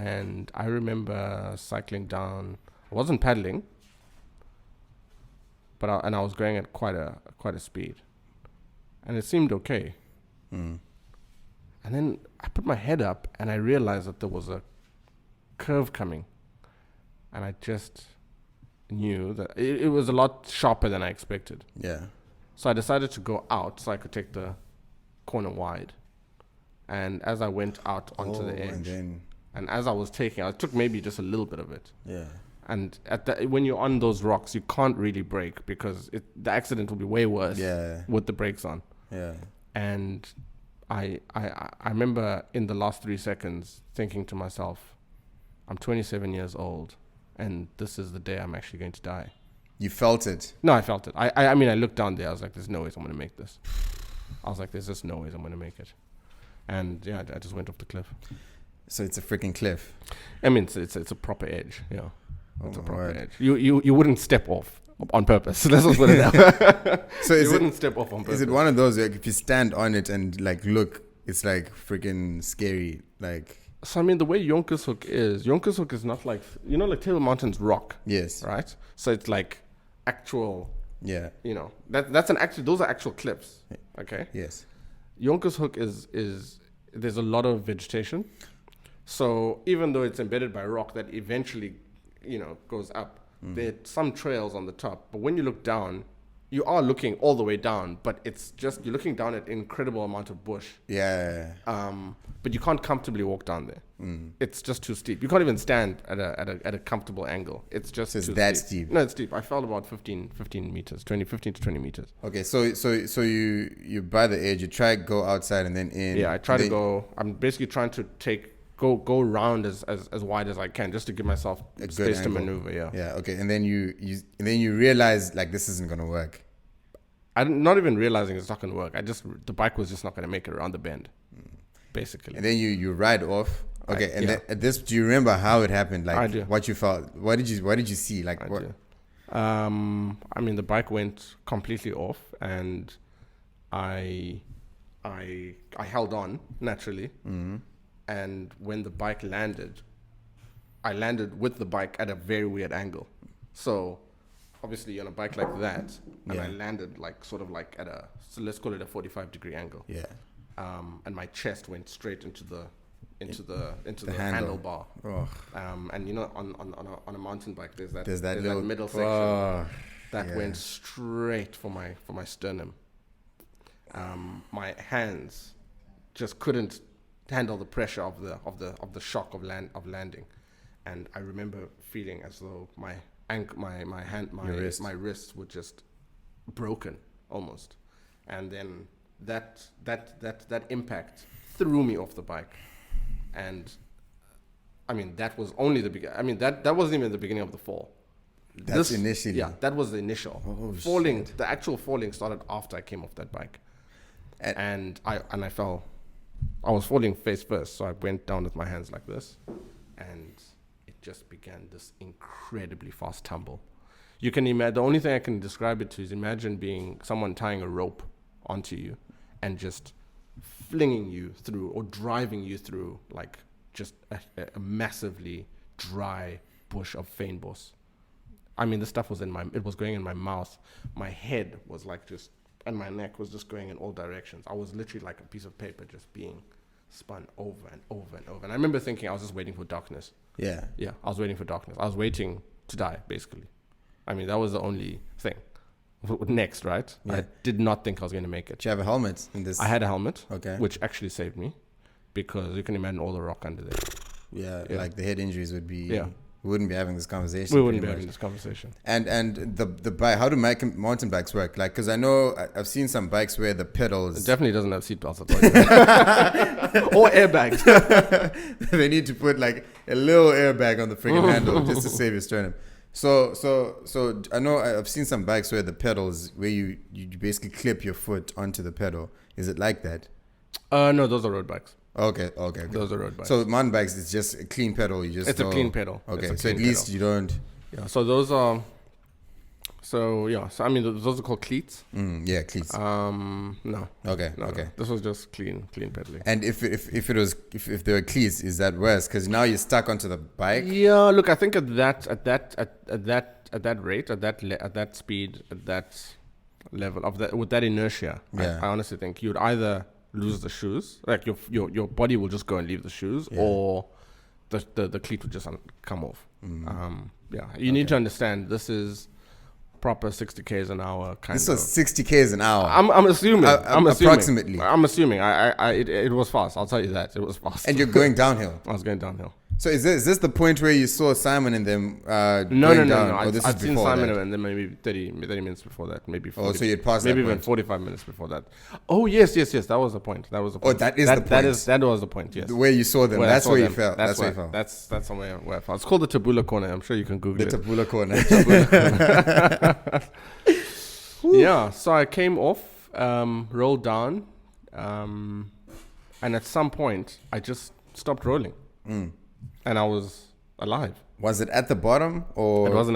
And I remember cycling down. I wasn't paddling, but I was going at quite a speed, and it seemed okay. Mm. And then I put my head up, and I realized that there was a curve coming, and I just knew that it was a lot sharper than I expected. Yeah. So I decided to go out so I could take the corner wide. And as I went out onto the edge, and as I was taking, I took maybe just a little bit of it. Yeah. And when you're on those rocks, you can't really brake because the accident will be way worse with the brakes on. Yeah. And I remember in the last 3 seconds thinking to myself, I'm 27 years old, and this is the day I'm actually going to die. You felt it? No, I felt it. I mean, I looked down there. I was like, there's no way I'm going to make this. I was like, there's just no way I'm going to make it. And yeah, I just went off the cliff. So it's a freaking cliff. I mean, it's a proper edge. Yeah, it's Oh a my proper word. edge. You wouldn't step off on purpose. Let's just put it that. So you wouldn't step off on purpose. Is it one of those like if you stand on it and like look, it's like freaking scary? Like So I mean, the way Jonkershoek is not like, you know, like Table Mountain's rock. yes, Right. So it's like actual. yeah, You know, that's an actual. Those are actual cliffs. Okay. yes, Jonkershoek is there's a lot of vegetation. So even though it's embedded by rock that eventually, you know, goes up, there are some trails on the top. But when you look down, you are looking all the way down, but it's just, you're looking down at an incredible amount of bush. yeah. But you can't comfortably walk down there. It's just too steep. You can't even stand at a comfortable angle. It's just So it's too that steep. No, it's steep. I fell about 15 meters, 15 to 20 meters. Okay, so you by the edge, you try to go outside and then in. Yeah, I try to go. I'm basically trying to go around as wide as I can, just to give myself A space good to angle. maneuver. Yeah. Yeah. Okay, and then you realize like this isn't gonna work. I'm not even realizing it's not going to work. The bike was just not going to make it around the bend, basically. And then you ride off. Okay, and yeah. then at this, do you remember how it happened? Like I do. what you felt? What did you see? Like I what? do. I mean, the bike went completely off, and I held on naturally. And when the bike landed, I landed with the bike at a very weird angle. So obviously on a bike like that, and Yeah. I landed like sort of like at so let's call it a 45-degree angle. Yeah. And my chest went straight into the The handle. handlebar. Oh. And you know, on a mountain bike, there's that little middle section that yeah. went straight for my sternum. My hands just couldn't handle the pressure of the shock of landing, and I remember feeling as though my wrists were just broken almost, and then that impact threw me off the bike. And I mean, that was only the beginning. I mean, that wasn't even the beginning of the fall. That's initially. Yeah, that was the initial. Falling. The actual falling started after I came off that bike. And I fell. I was falling face first, so I went down with my hands like this, and it just began this incredibly fast tumble. You can imagine. The only thing I can describe it to is imagine being someone tying a rope onto you and just flinging you through or driving you through like just a massively dry bush of fynbos. I mean, the stuff was it was going in my mouth. My head was like just, and my neck was just going in all directions. I was literally like a piece of paper just being spun over and over and over. And I remember thinking I was just waiting for darkness. Yeah. Yeah, I was waiting for darkness. I was waiting to die, basically. I mean, that was the only thing. Next, right? Yeah. I did not think I was going to make it. Did you have a helmet in this? I had a helmet, Okay. which actually saved me, because you can imagine all the rock under there. Yeah, like the head injuries would be. Yeah. We wouldn't be having this conversation. We wouldn't pretty be much. having this conversation. And the bike. How do mountain bikes work? Like, because I know I've seen some bikes where the pedals. It definitely doesn't have seatbelts at all. Or airbags. They need to put like a little airbag on the freaking handle just to save your sternum. So I know I've seen some bikes where the pedals, where you basically clip your foot onto the pedal. Is it like that? No, those are road bikes. Okay. Those are road bikes. So mountain bikes is just a clean pedal. You just It's a clean pedal. Okay, It's a so at clean least pedal. you don't. Yeah, so those are. So I mean those are called cleats. Yeah, cleats. No. Okay. No. This was just clean pedaling. And if there were cleats, is that worse? Because now you're stuck onto the bike. Yeah, look, I think at that rate, at that speed, at that level of that with that inertia, Yeah. I honestly think you'd either lose the shoes, like your body will just go and leave the shoes, or the cleat would just come off. You need to understand this is proper 60 k's an hour kind This of. was 60 k's an hour. I'm assuming. Approximately. I'm assuming. It was fast. I'll tell you that it was fast. And you're going downhill. I was going downhill. So is this the point where you saw Simon and them No. going down? Or this is I'd seen before Simon that? and then maybe 30 minutes before that. Maybe 40, so you'd passed maybe that even point. 45 minutes before that. Oh, yes. That was the point. That was the point. that is the point. That was the point, yes. Where you saw them. Where That's I saw where you them. felt. That's where you felt. That's somewhere where I felt. It's called the Taboola corner. I'm sure you can Google The it. Taboola corner. Yeah, so I came off, rolled down, and at some point I just stopped rolling, and I was alive. Was it at the bottom or? It wasn't at